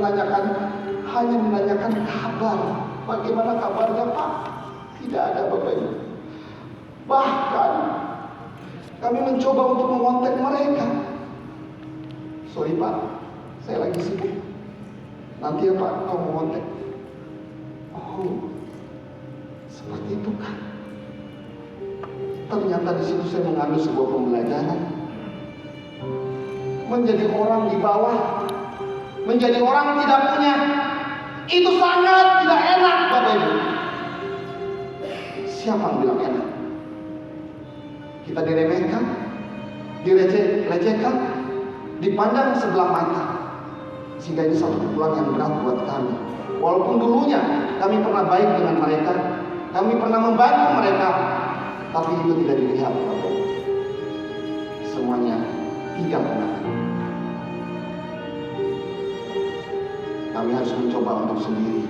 hanya menanyakan kabar. Bagaimana kabarnya Pak? Tidak ada Bapak Ibu. Bahkan kami mencoba untuk mengontak mereka. Sorry Pak, saya lagi sibuk. Nanti ya Pak, kau mengontak. Oh, seperti itu kan. Ternyata di situ saya mengambil sebuah pembelajaran. Menjadi orang di bawah, menjadi orang tidak punya, itu sangat tidak enak Bapak Ibu. Siapa yang bilang enak? Kita diremehkan, dilecehkan, dipandang sebelah mata. Sehingga ini satu pukulan yang berat buat kami. Walaupun dulunya kami pernah baik dengan mereka, kami pernah membantu mereka, tapi itu tidak dilihat Bapak Ibu. Semuanya tinggal kenangan. Kami harus mencoba untuk sendiri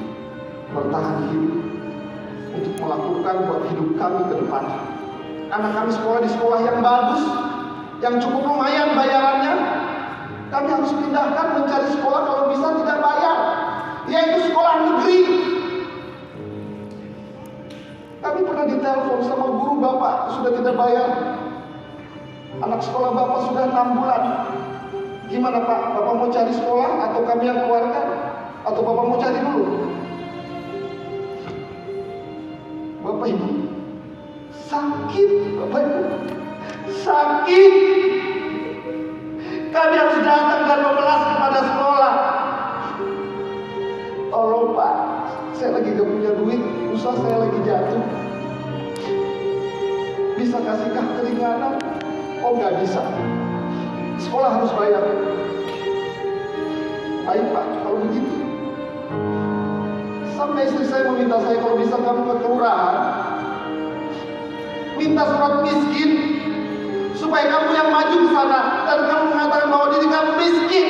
bertahan hidup, untuk melakukan buat hidup kami ke depan. Anak kami sekolah di sekolah yang bagus, yang cukup lumayan bayarannya. Kami harus pindahkan mencari sekolah kalau bisa tidak bayar, yaitu sekolah negeri. Kami pernah ditelepon sama guru, Bapak sudah tidak bayar, anak sekolah Bapak sudah 6 bulan. Gimana Pak? Bapak mau cari sekolah atau kami yang keluarkan? Atau Bapak mau cari dulu? Bapak Ibu, sakit Bapak Ibu, sakit. Kami harus datang dan memelas kepada sekolah. Tolong Pak, saya lagi gak punya duit, usaha saya lagi jatuh. Bisa kasihkah keringanan? Oh gak bisa, sekolah harus bayar. Baik Pak, kalau begitu. Sampai istri saya meminta saya kalau bisa kamu ke kelurahan, minta surat miskin, supaya kamu yang maju ke sana dan kamu mengatakan bahwa diri kamu miskin.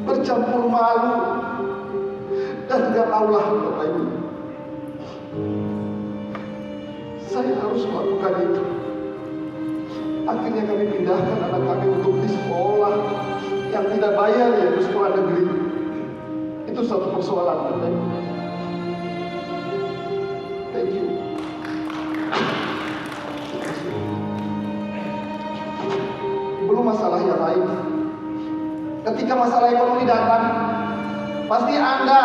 Bercampur malu dan gak taulah Bapak Ibu. Saya harus melakukan itu. Akhirnya kami pindahkan anak kami untuk di sekolah yang tidak bayar, yaitu sekolah negeri. Itu satu persoalan Bapak Ibu. Thank you. Belum masalah yang lain. Ketika masalah ekonomi datang, pasti Anda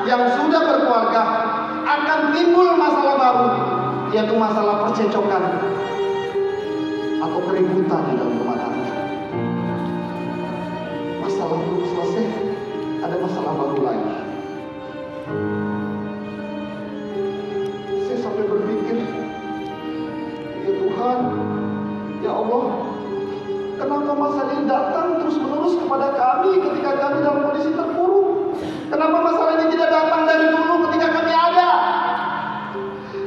yang sudah berkeluarga akan timbul masalah baru, yaitu masalah percecokan atau keributan di dalam rumah tangga. Masalah belum selesai, ada masalah baru lagi. Saya sampai berpikir, ya Tuhan, ya Allah, kenapa masalah ini datang terus menerus kepada kami ketika kami dalam kondisi terpuruk? Kenapa masalah ini tidak datang dari dulu ketika kami ada?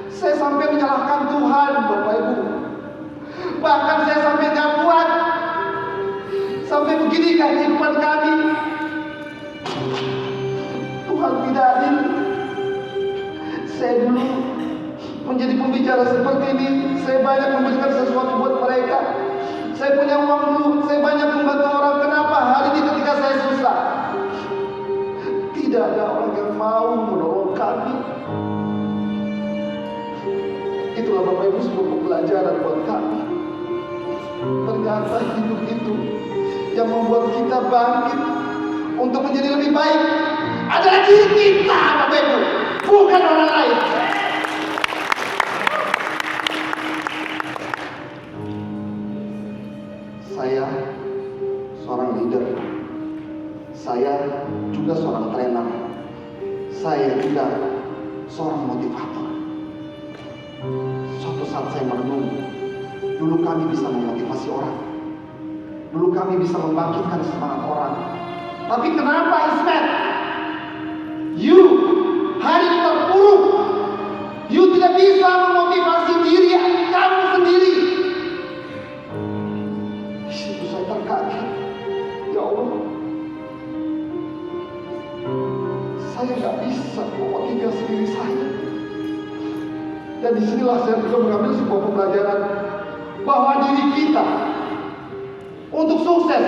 Saya sampai menyalahkan Tuhan Bapak Ibu. Bahkan saya sampai gak kuat. Sampai beginikah kehidupan kami? Tuhan tidak adil. Saya dulu menjadi pembicara seperti ini, saya banyak memberikan sesuatu buat mereka. Saya punya uang dulu, saya banyak membantu orang. Kenapa hari ini ketika saya susah, tidak ada orang yang mau menolong kami? Itulah Bapak Ibu sebuah pembelajaran buat kami. Ternyata hidup itu yang membuat kita bangkit untuk menjadi lebih baik adalah diri kita Bapak Ibu, bukan orang lain. Saya seorang leader, saya juga seorang trainer, saya juga seorang motivator. Suatu saat saya merenung, dulu kami bisa memotivasi orang, dulu kami bisa membangkitkan semangat orang. Tapi kenapa Ismet, you hari ini terpuruk, you tidak bisa memotivasi diri kamu sendiri? Di situ saya terkaget, ya Allah, saya nggak bisa memotivasi diri saya. Dan disinilah saya juga mengambil sebuah pembelajaran bahwa diri kita untuk sukses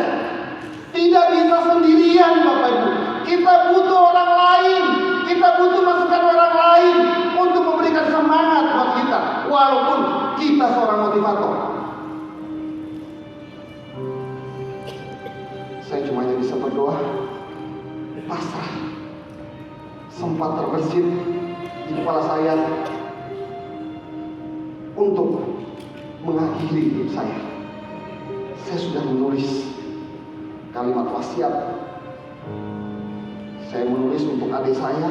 Tidak bisa sendirian Bapak Ibu. Kita butuh orang lain. Kita butuh masukan orang lain untuk memberikan semangat buat kita. Walaupun kita seorang motivator. Saya cuma hanya bisa berdoa, pasrah. Sempat terbersit di kepala saya untuk mengakhiri hidup saya. Saya sudah menulis kalimat wasiat. Saya menulis untuk adik saya,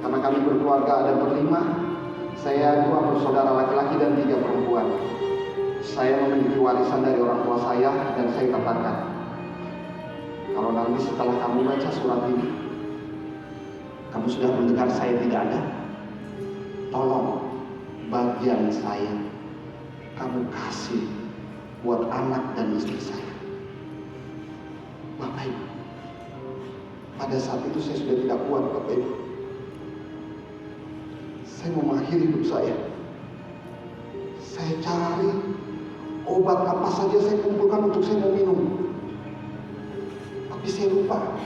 karena kami berkeluarga ada berlima. Saya 2 bersaudara laki-laki dan 3 perempuan. Saya memiliki warisan dari orang tua saya, dan saya katakan, kalau nanti setelah kamu baca surat ini, kamu sudah mendengar saya tidak ada, tolong bagian saya kamu kasih buat anak dan istri saya. Bapak Ibu, pada saat itu saya sudah tidak kuat Bapak Ibu. Saya mau mengakhiri hidup saya. Saya cari obat apa saja saya kumpulkan untuk saya mau minum. Tapi saya lupa,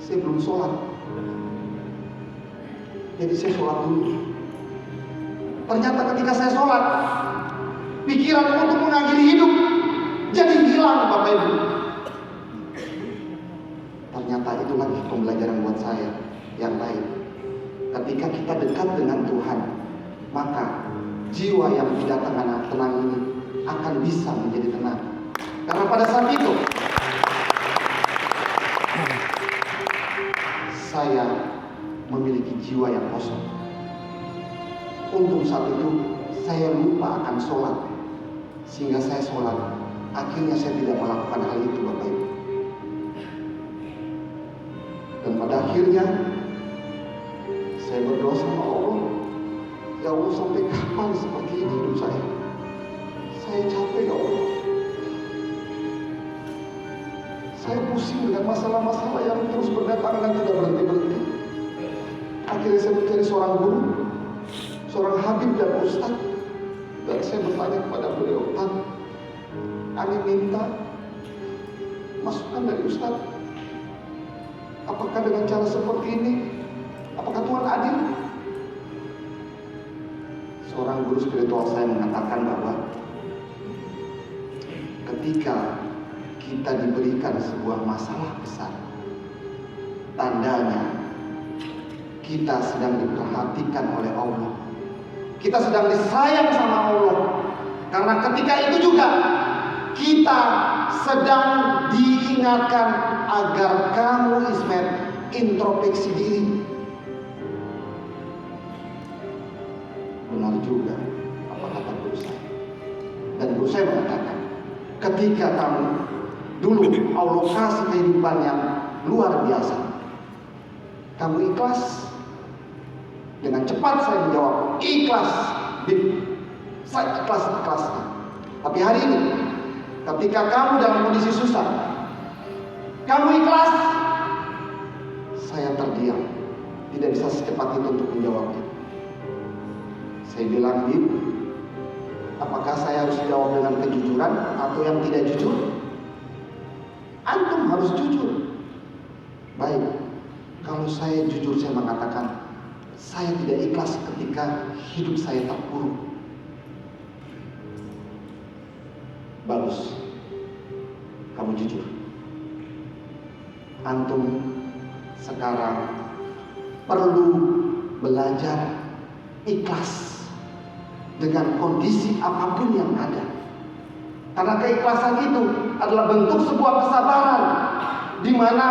saya belum sholat. Jadi saya sholat dulu. Ternyata ketika saya sholat, pikiran untuk mengakhiri hidup jadi hilang Bapak Ibu. Ternyata itu lagi pembelajaran buat saya yang lain. Ketika kita dekat dengan Tuhan, maka jiwa yang tidak tenang ini akan bisa menjadi tenang. Karena pada saat itu saya memiliki jiwa yang kosong. Untung saat itu saya lupa akan sholat, sehingga saya sholat. Akhirnya saya tidak melakukan hal itu Bapak Ibu. Dan pada akhirnya saya berdoa sama Allah, ya Allah, sampai kapan seperti ini hidup saya? Saya capek ya Allah. Saya pusing dengan masalah-masalah yang terus berdatangan dan tidak berhenti-berhenti. Akhirnya saya mencari seorang guru, seorang habib dan ustaz, dan saya bertanya kepada beliau, "Tan, kami minta masukan dari ustaz. Apakah dengan cara seperti ini, apakah Tuhan adil?" Seorang guru spiritual saya mengatakan bahwa ketika kita diberikan sebuah masalah besar, tandanya kita sedang diperhatikan oleh Allah. Kita sedang disayang sama Allah. Karena ketika itu juga kita sedang diingatkan agar kamu Ismet introspeksi diri. Benar juga apa kata guru saya. Dan guru saya mengatakan, ketika kamu dulu Allah kasih kehidupan yang luar biasa, kamu ikhlas. Dengan cepat saya menjawab, ikhlas. Saya ikhlas. Tapi hari ini, ketika kamu dalam kondisi susah, kamu ikhlas, saya terdiam. Tidak bisa secepat itu untuk menjawabnya. Saya bilang, Bib, apakah saya harus jawab dengan kejujuran atau yang tidak jujur? Antum harus jujur. Baik, kalau saya jujur, saya mengatakan saya tidak ikhlas ketika hidup saya terpuruk. Bagus, kamu jujur. Antum sekarang perlu belajar ikhlas dengan kondisi apapun yang ada. Karena keikhlasan itu adalah bentuk sebuah kesabaran, di mana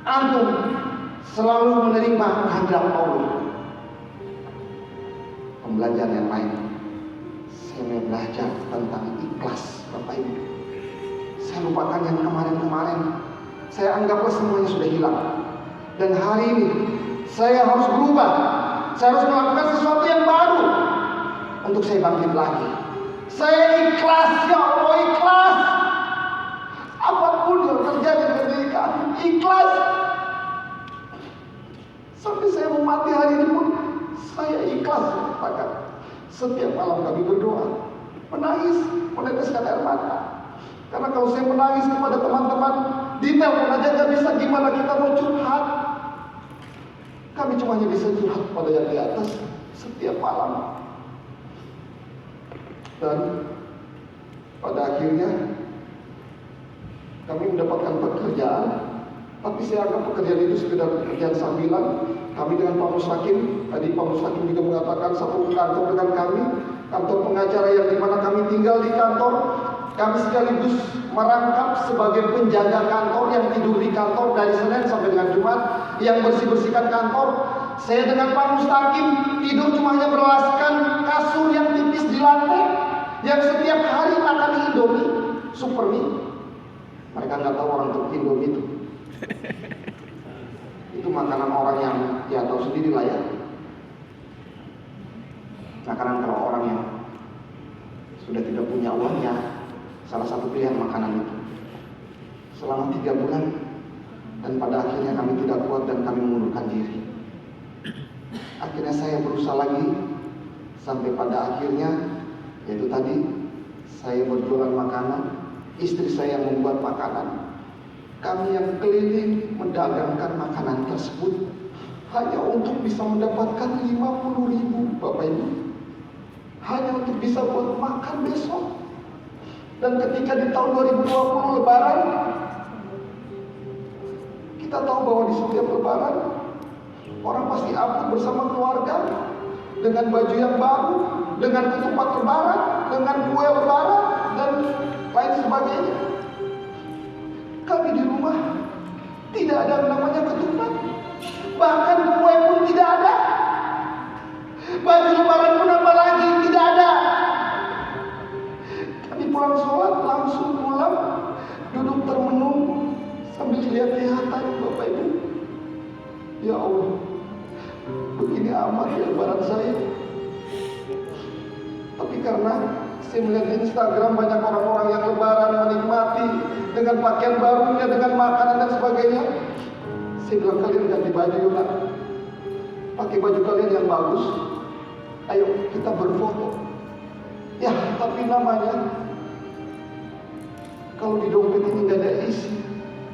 antum selalu menerima kehendak Allah. Pembelajaran yang lain, saya belajar tentang ikhlas Bapak Ibu. Saya lupakan yang kemarin-kemarin. Saya anggaplah semuanya sudah hilang. Dan hari ini saya harus berubah. Saya harus melakukan sesuatu yang baru untuk saya bangkit lagi. Saya ikhlas ya Allah, ikhlas. Apapun yang terjadi dengan diri kami, ikhlas. Sampai saya mau mati hari ini pun saya ikhlas katakan. Setiap malam kami berdoa, menangis, meneteskan air mata. Karena kalau saya menangis kepada teman-teman, di telepon aja nggak bisa, gimana kita mau curhat? Kami cuma hanya bisa curhat pada yang di atas setiap malam. Dan pada akhirnya kami mendapatkan pekerjaan, tapi saya anggap pekerjaan itu sekedar pekerjaan sambilan. Kami dengan Pak Mushakim, tadi Pak Mushakim juga mengatakan satu kantor dengan kami, kantor pengacara yang dimana kami tinggal di kantor. Kami sekaligus merangkap sebagai penjaga kantor yang tidur di kantor dari Senin sampai dengan Jumat, yang bersih-bersihkan kantor. Saya dengan Pak Mustaqim tidur cuma hanya beralaskan kasur yang tipis di lantai, yang setiap hari makan Indomie, Super Mie. Mereka nggak tahu orang Turki Indomie itu. Itu makanan orang yang ya tahu sendiri lah ya. Makanan kalau orang yang sudah tidak punya uang ya, salah satu pilihan makanan itu. Selama 3 bulan, dan pada akhirnya kami tidak kuat dan kami mengundurkan diri. Akhirnya saya berusaha lagi, sampai pada akhirnya, yaitu tadi, saya berjualan makanan, istri saya yang membuat makanan. Kami yang keliling mendagangkan makanan tersebut, hanya untuk bisa mendapatkan 50.000, Bapak Ibu. Hanya untuk bisa buat makan besok. Dan ketika di tahun 2020 Lebaran, kita tahu bahwa di setiap Lebaran orang pasti upload bersama keluarga dengan baju yang baru, dengan ketupat Lebaran, dengan kue Lebaran dan lain sebagainya. Kami di rumah tidak ada yang namanya ketupat, bahkan kue pun tidak ada, baju Lebaran pun apalagi tidak ada. Pulang sholat langsung pulang, duduk termenung sambil lihat-lihatan, Bapak Ibu. Ya Allah, begini amat ya Lebaran saya. Tapi karena saya melihat di Instagram banyak orang-orang yang Lebaran menikmati dengan pakaian barunya, dengan makanan dan sebagainya, saya bilang kalian ganti baju yuk Kak, pakai baju kalian yang bagus, ayo kita berfoto. Ya tapi namanya kalau di dompet ini nggak ada isi,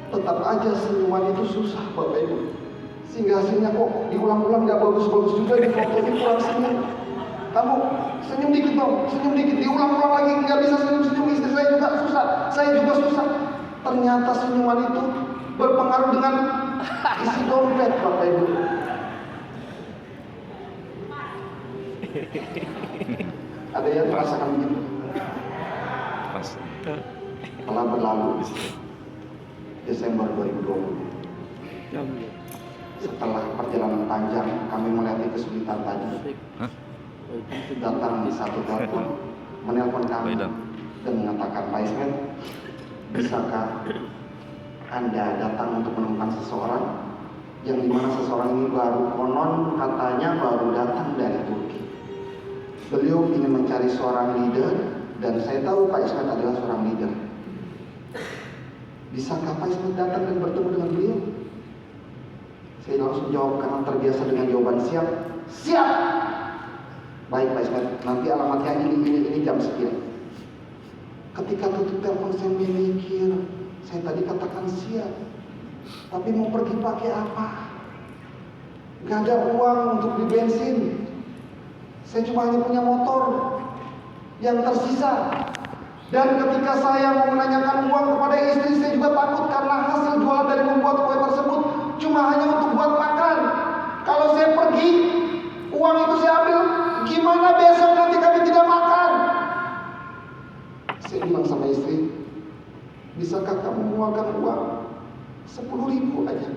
tetap aja senyuman itu susah, Bapak Ibu. Sehingga hasilnya kok diulang-ulang nggak bagus-bagus juga di foto ini, kurang senyum. Kamu senyum dikit dong, senyum dikit, diulang-ulang lagi nggak bisa senyum-senyum, istri saya juga susah, saya juga susah. Ternyata senyuman itu berpengaruh dengan isi dompet, Bapak Ibu. Ada yang merasakan begitu? Telah berlalu Desember 2020. Setelah perjalanan panjang, kami melewati kesulitan tadi. Datang di satu telepon, menelpon kami dan mengatakan, Pak Ismet, bisakah Anda datang untuk menemukan seseorang yang dimana seseorang ini baru konon katanya baru datang dari Turki. Beliau ingin mencari seorang leader dan saya tahu Pak Ismet adalah seorang leader. Bisakah Pak Ismet datang dan bertemu dengan beliau? Saya langsung jawab karena terbiasa dengan jawaban siap. Siap! Baik Pak Ismet, nanti alamatnya ini jam sekian. Ketika tutup telepon saya mikir, saya tadi katakan siap, tapi mau pergi pakai apa? Gak ada uang untuk beli bensin. Saya cuma hanya punya motor yang tersisa. Dan ketika saya mau menanyakan uang kepada istri, saya juga takut karena hasil jualan dari membuat kue tersebut cuma hanya untuk buat makan. Kalau saya pergi, uang itu saya ambil, gimana besok nanti kami tidak makan? Saya bilang sama istri, bisakah kamu mengeluarkan uang 10.000 aja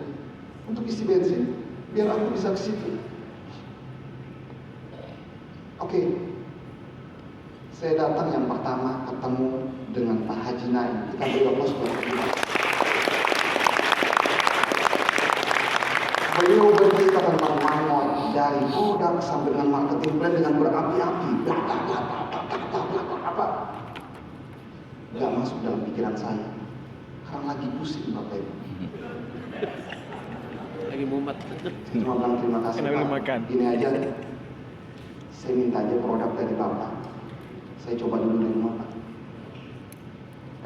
untuk isi bensin, biar aku bisa ke situ. Oke. Saya datang yang pertama ketemu dengan Pak Haji Naim. Kita beri aplaus buat dia. Beliau bercerita tentang Mamon dari produk sampai dengan marketing plan dengan berapi-api. Apa? Gak masuk dalam pikiran saya. Karena lagi pusing Bapak Ibu. Lagi mumet. Cuma bilang terima kasih Pak. Gini aja. Saya minta aja produk dari Bapak. Saya coba dulu di rumah Pak.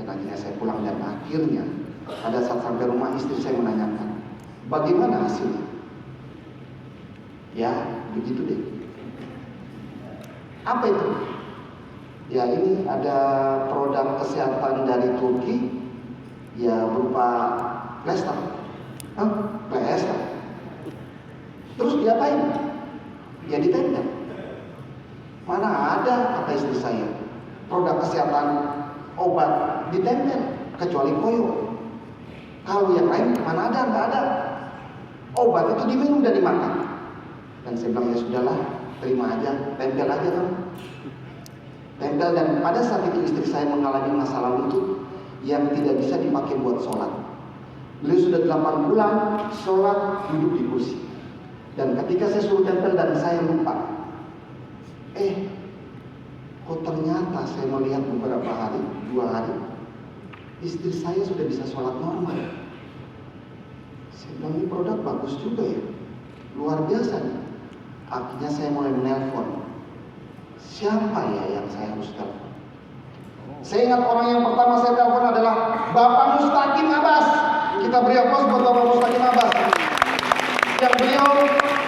Dan akhirnya saya pulang, dan akhirnya pada saat sampai rumah istri saya menanyakan, bagaimana hasilnya? Ya begitu deh. Apa itu? Ya ini ada produk kesehatan dari Turki, ya berupa plester. Plester. Terus diapain? Ya ditempel. Mana ada, kata istri saya, produk kesehatan obat ditempel kecuali koyo. Kalau yang lain mana ada, nggak ada. Obat itu diminum dan dimakan. Dan saya bilang, ya sudahlah, terima aja, tempel aja kan. Tempel. Dan pada saat itu istri saya mengalami masalah lutut yang tidak bisa dipakai buat sholat. Beliau sudah 8 bulan sholat duduk di kursi. Dan ketika saya suruh tempel dan saya lupa, kok ternyata saya melihat beberapa hari, 2 hari, istri saya sudah bisa sholat normal. Saya bilang, ini produk bagus juga ya, luar biasa nih. Akhirnya saya mulai menelpon, siapa ya yang saya harus telepon? Saya ingat orang yang pertama saya telepon adalah Bapak Mustaqim Abbas. Kita beri aplaus buat Bapak Mustaqim Abbas. Yang beliau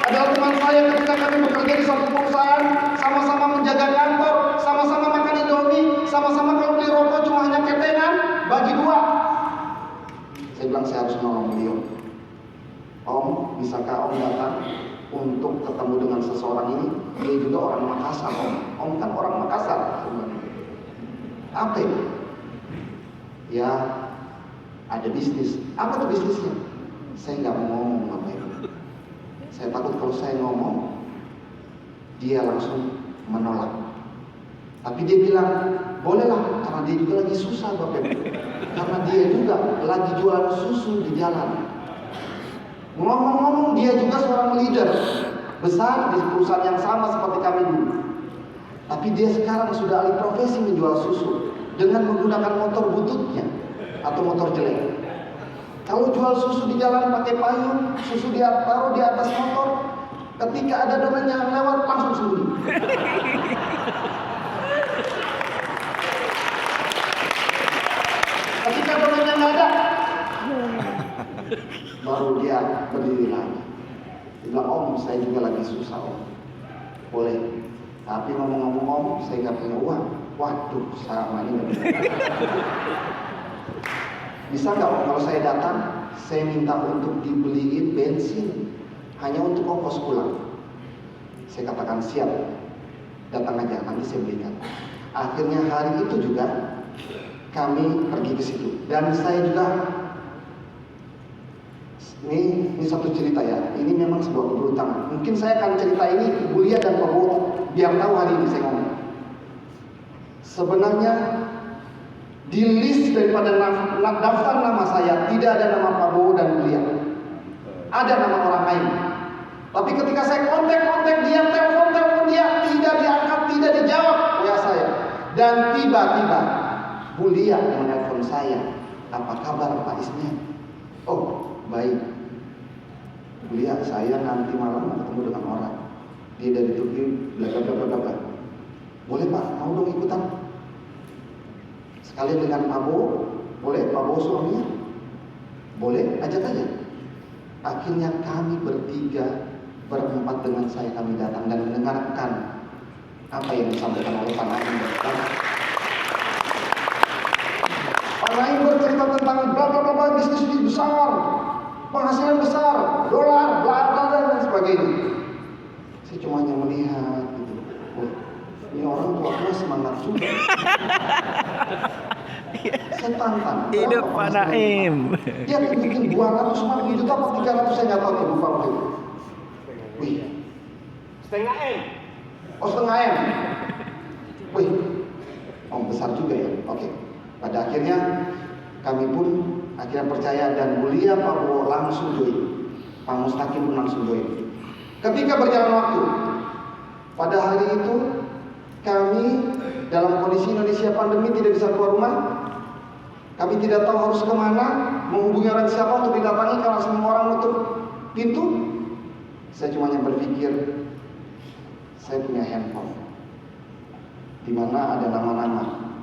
adalah teman saya ketika kami bekerja di satu perusahaan, sama-sama menjaga kantor, sama-sama makan Indomie, sama-sama kalau beli rokok cuma hanya ketengan, bagi 2. Saya bilang saya harus nolong beliau. Om, bisakah Om datang untuk ketemu dengan seseorang ini? Dia juga orang Makassar, Om. Om kan orang Makassar. Apa itu? Ya, ada bisnis. Apa tuh bisnisnya? Saya nggak mau ngomong apa itu. Saya takut kalau saya ngomong, dia langsung menolak. Tapi dia bilang, bolehlah, karena dia juga lagi susah Bapak Ibu. Karena dia juga lagi jualan susu di jalan. Ngomong-ngomong, dia juga seorang leader besar di perusahaan yang sama seperti kami dulu. Tapi dia sekarang sudah alih profesi menjual susu dengan menggunakan motor bututnya atau motor jelek. Kalau jual susu di jalan pakai payung, susu dia taruh di atas motor, ketika ada domen yang lewat langsung sembunyi. Ketika domennya nggak ada, baru dia berdiri lagi. Dia bilang, Om, saya juga lagi susah Om. Boleh, tapi ngomong-ngomong Om, saya nggak punya uang. Waduh, sama ini nggak bisa. Bisa nggak Om, kalau saya datang, saya minta untuk dibeliin bensin hanya untuk ongkos pulang. Saya katakan siap, datang aja, nanti saya belikan. Akhirnya hari itu juga kami pergi ke situ, dan saya juga ini satu cerita ya. Ini memang sebuah keberuntungan. Mungkin saya akan cerita ini ke Bulia dan Pak Bowo biar tahu hari ini saya ngomong. Sebenarnya di list daripada daftar nama saya tidak ada nama Pak Bowo dan Bulia. Ada nama orang lain. Tapi ketika saya kontak dia, telepon dia, tidak diangkat, tidak dijawab WA saya. Dan tiba-tiba Bulia menelpon saya, apa kabar Pak Ismail? Oh, baik. Bulia, saya nanti malam ketemu dengan orang. Dia dari Turki, bla bla bla bla bla. Boleh Pak, mau dong ikutan? Sekalian dengan Pak Bowo, boleh? Pak Bowo suaminya? Boleh, ajak aja. Akhirnya kami berempat dengan saya, kami datang dan mendengarkan apa yang disampaikan oleh Pak Naim. Pak Naim bercerita tentang bla bla bla, bisnis besar, penghasilan besar, dolar, bla bla dan sebagainya. Saya cuma hanya melihat gitu. Oh, ini orang tua semangat juga. Saya tantang. Hidup Pak Naim. Dia bikin 250 juta atau 300, saya nggak tahu tuh, lupa waktu itu. Wih, setengah M. oh setengah M. Wih, besar juga ya. Oke. Pada akhirnya kami pun akhirnya percaya dan Bulia Pak Bowo langsung join. Pak Mustaqim pun langsung join. Ketika berjalan waktu, pada hari itu kami dalam kondisi Indonesia pandemi tidak bisa keluar rumah. Kami tidak tahu harus kemana, menghubungi orang siapa untuk didatangi karena semua orang nutup pintu. Saya cuma hanya berpikir, saya punya handphone di mana ada nama-nama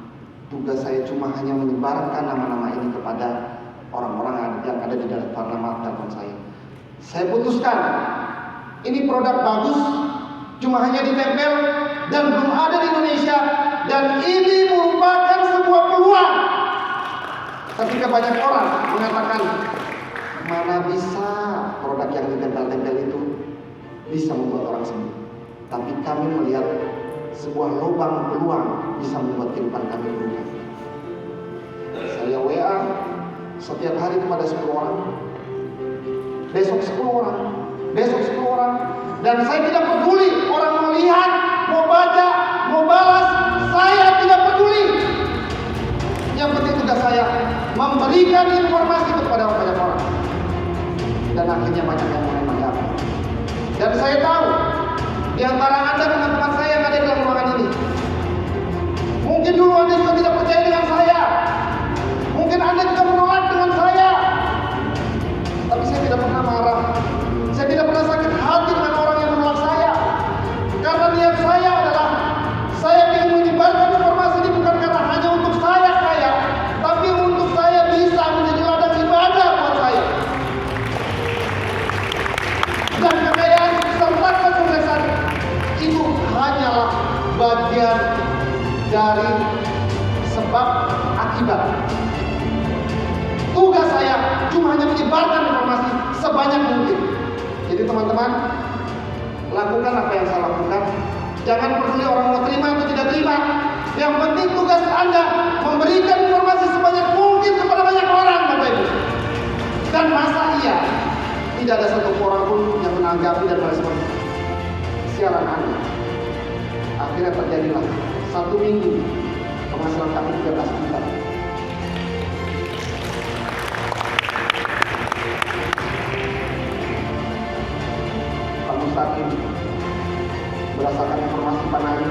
tugas saya cuma hanya menyebarkan nama-nama ini kepada orang-orang yang ada di dalam nama telepon saya. Saya putuskan, ini produk bagus, cuma hanya ditempel dan belum ada di Indonesia, dan ini merupakan sebuah peluang. Ketika banyak orang mengatakan, mana bisa produk yang ditempel-tempel itu bisa membuat orang sembuh. Tapi kami melihat sebuah lubang peluang bisa membuat kehidupan kami berubah. Saya WA setiap hari kepada 10 orang, besok 10 orang, besok 10 orang, dan saya tidak peduli orang mau lihat, mau baca, mau balas, saya tidak peduli. Yang penting tugas saya memberikan informasi kepada banyak orang, dan akhirnya banyak yang mulai mendapat. Dan saya tahu di antara Anda teman-teman saya yang ada di dalam ruangan ini, mungkin dulu Anda juga tidak percaya dengan saya, mungkin Anda juga menolak dengan saya, tapi saya tidak pernah marah, saya tidak pernah sakit hati dengan orang yang menolak saya, karena niat saya adalah saya ingin menyebarkan informasi ini bukan karena hanya untuk saya kaya, tapi untuk saya bisa menjadi ladang ibadah buat saya. Dan kekayaan serta kesuksesan itu hanyalah bagian dari sebab akibat. Tugas saya cuma hanya menyebarkan informasi sebanyak mungkin. Jadi teman-teman, lakukan apa yang saya lakukan. Jangan peduli orang mau terima atau tidak terima. Yang penting tugas Anda memberikan informasi sebanyak mungkin kepada banyak orang, Bapak Ibu. Dan masa iya tidak ada satu orang pun yang menanggapi dan merespon siaran Anda. Akhirnya terjadilah 1 minggu penghasilan kami 13 juta. Pak Mustaqim berdasarkan informasi Pak Nari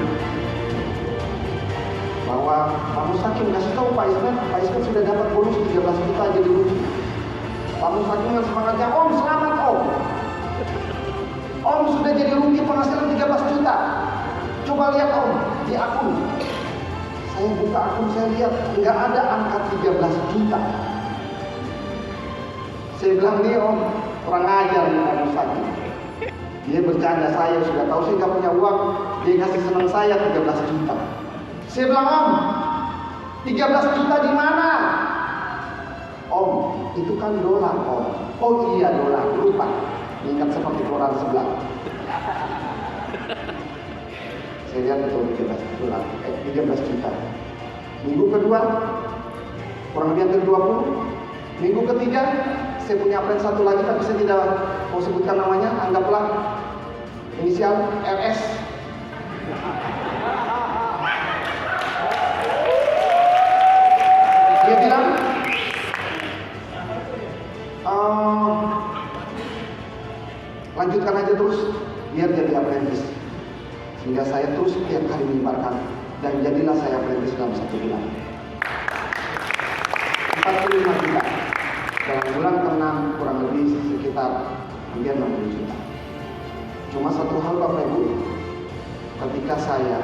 bahwa Pak Mustaqim kasih tahu Pak Ismet sudah dapat bonus 13 juta jadi rugi. Pak Mustaqim dengan semangatnya, Om selamat Om. Om sudah jadi rugi penghasilan 13 juta. Coba lihat Om di akun. Saya buka akun, saya lihat nggak ada angka 13 juta. Saya bilang nih Om, kurang ajar nih Pak Mustaqim. Dia bercanda, saya sudah tahu saya nggak punya uang, dia kasih senang saya 13 juta. Saya bilang Om, 13 juta di mana? Om, itu kan dolar Om. Oh iya dolar, lupa. Ingat seperti koran sebelah. Saya lihat betul 13 juta. Minggu kedua, kurang lebih hampir 20. Minggu ketiga, saya punya friend satu lagi tapi saya tidak mau sebutkan namanya, anggaplah inisial RS. Dia bilang, lanjutkan aja terus biar jadi apprentice. Sehingga saya terus setiap hari menyebarkan, dan jadilah saya apprentice dalam 1 bulan. 45 juta. Dalam bulan ke-6 kurang lebih sekitar hampir 60 juta. Cuma satu hal Bapak Ibu, ketika saya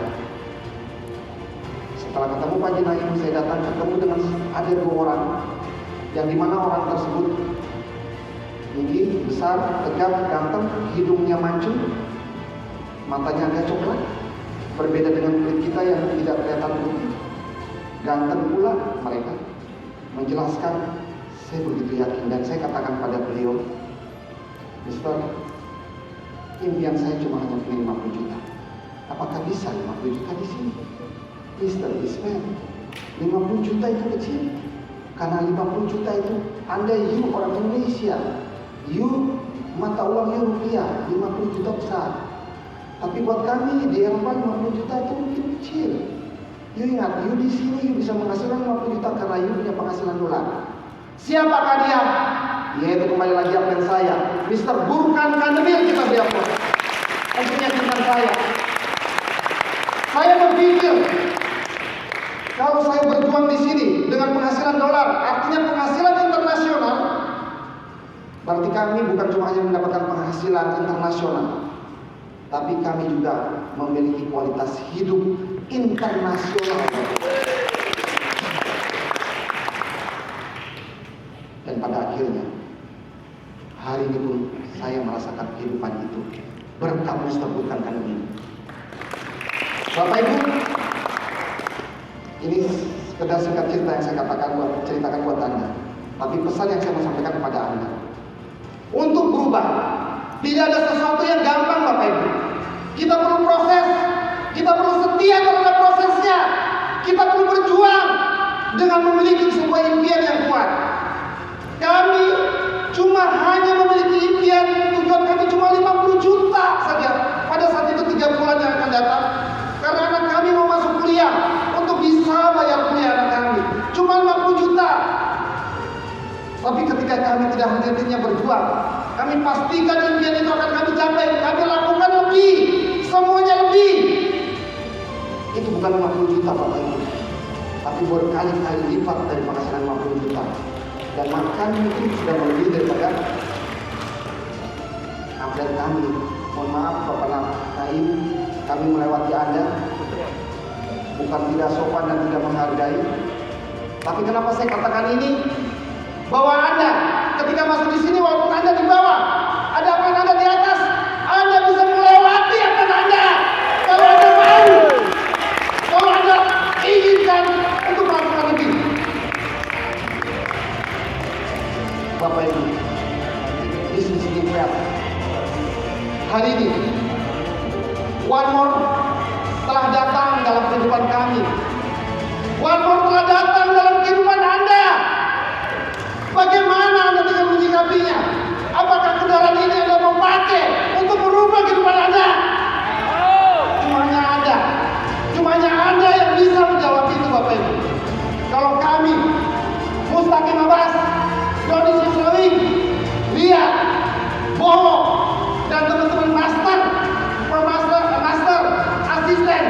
setelah ketemu Pak Jinaim, saya datang ketemu dengan ada 2 orang, yang dimana orang tersebut tinggi, besar, tegap, ganteng, hidungnya mancung, matanya agak coklat, berbeda dengan kulit kita yang tidak kelihatan putih. Ganteng pula mereka. Menjelaskan, saya begitu yakin dan saya katakan pada beliau, Mister, impian saya cuma hanya punya 50 juta. Apakah bisa 50 juta di sini? Mister Ismail, 50 juta itu kecil. Karena 50 juta itu Anda orang Indonesia. Mata uangnya rupiah, 50 juta besar. Tapi buat kami di Eropa 50 juta itu mungkin kecil. Ingat, di sini bisa menghasilkan 50 juta karena punya penghasilan dolar. Siapakah dia? Yaitu kembali lagi absen saya, Mr. Burkan Kandemir kita beri aplaus. Meyakinkan saya. Saya berpikir kalau saya berjuang di sini dengan penghasilan dolar, artinya penghasilan internasional, berarti kami bukan cuma hanya mendapatkan penghasilan internasional, tapi kami juga memiliki kualitas hidup internasional. akhirnya hari ini pun saya merasakan kehidupan itu. Berkat Ustaz bukan kali ini. Bapak Ibu, ini sekedar singkat cerita yang saya ceritakan buat Anda. Tapi pesan yang saya mau sampaikan kepada Anda, untuk berubah tidak ada sesuatu yang gampang, Bapak Ibu. Kita perlu proses, kita perlu setia terhadap prosesnya, kita perlu berjuang dengan memiliki sebuah impian yang kuat. Kami cuma hanya memiliki impian, tujuan kami cuma 50 juta saja pada saat itu 3 bulan yang akan datang. Karena anak kami mau masuk kuliah, untuk bisa bayar kuliah anak kami cuma 50 juta. Tapi ketika kami tidak henti-hentinya berjuang, kami pastikan impian itu akan kami capai. Kami lakukan lebih, semuanya lebih. Itu bukan 50 juta Bapak Ibu, tapi berkali-kali lipat dari penghasilan 50 juta. Dan makan mungkin sudah melebihi daripada update kami. Mohon maaf Bapak Naim, kami melewati Anda, bukan tidak sopan dan tidak menghargai. Tapi kenapa saya katakan ini? Bahwa Anda ketika masuk di sini, walaupun Anda di bawah, ada apa yang Anda di atas, Anda bisa melewati apa Anda. Kalau Anda mau, kalau Anda inginkan untuk melakukan lebih. Bapak Ibu, di sini hari ini, One More telah datang dalam kehidupan kami. One More telah datang dalam kehidupan Anda. Bagaimana Anda tinggal menyikapinya? Apakah kendaraan ini Anda mau pakai untuk merubah kehidupan Anda? Cumanya Anda yang bisa menjawab itu, Bapak Ibu. Kalau kami, Mustaqim Abbas, Doni Sislawi, Lia, Bowo, dan teman-teman master, asisten,